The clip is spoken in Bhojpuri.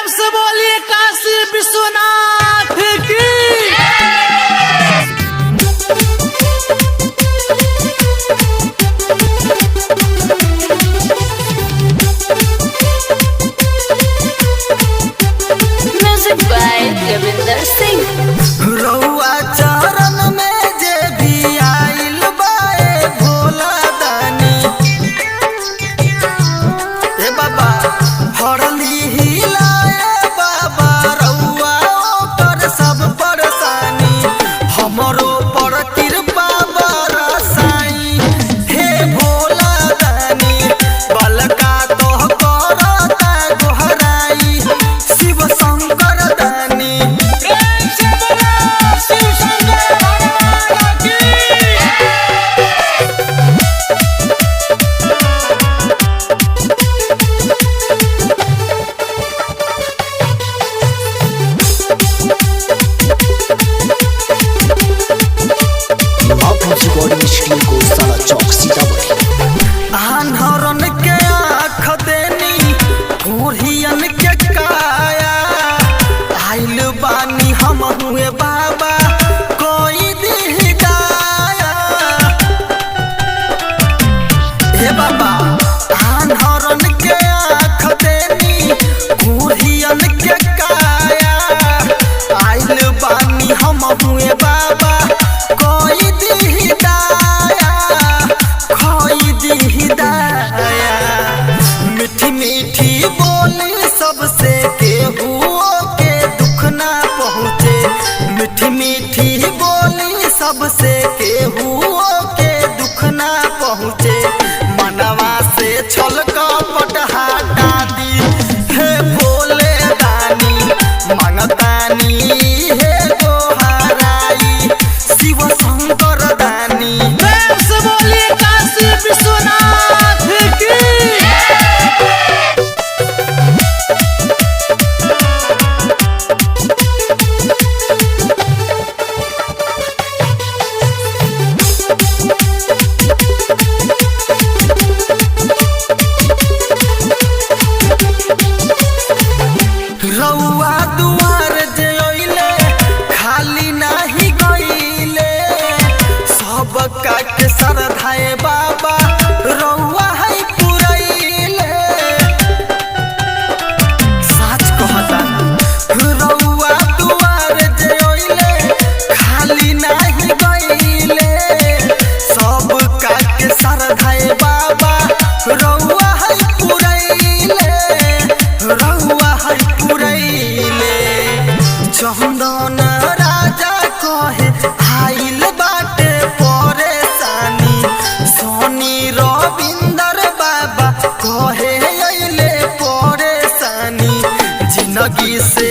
प्रेम से बोलिए काशी विश्वनाथ की। Music by Ravinder Singh. रउआ चरण में जे भी आइल बाए भोला दानी, ए बाबा हरली हिलाए बाबा रउआ ओकर सब परेशानी, हमरो पर कृपा बरसाई हे भोला दानी, बलका तोह करता गोहराई शिव शंकर दानी। प्रेम से बोलो शिव शंकर भगवान की। को साला चौक सीतामढ़ी। आन्हरन के आँख देनी बूढ़ियन के काया, आइल बानी हम हुए बाबा कोई दी दाया। हे बाबा आन्हरन के आँख देनी बूढ़ियन के काया, आइल बानी हम हुए बाबा कोई दी दाया, कोई दी दाया। मीठी मीठी बोली सबसे केहुओ के दुख ना पहुँचे, मीठी मीठी बोली सबसे केहुओ के दुख ना पहुँचे, मनवा से छल कपट हटा दी हे भोले दानी, मांगतानी हे गोहराई शिव शंकर दानी। प्रेम से बोलिए काशी विश्वनाथ की। रउआ दुआर जे अइले खाली नाही गइले, सब काट सरधाए बाबा रउआ है पुरैले। सच कहता रउआ दुआर जे अइले खाली नाही गइले, सब काट सरधाए बाबा रउआ है पुरैले, रउआ है पुरैले। चंदन राजा कहे आइल बाटे परेशानी, सोनी रविंदर बाबा कहे अइले परेशानी, जिंदगी से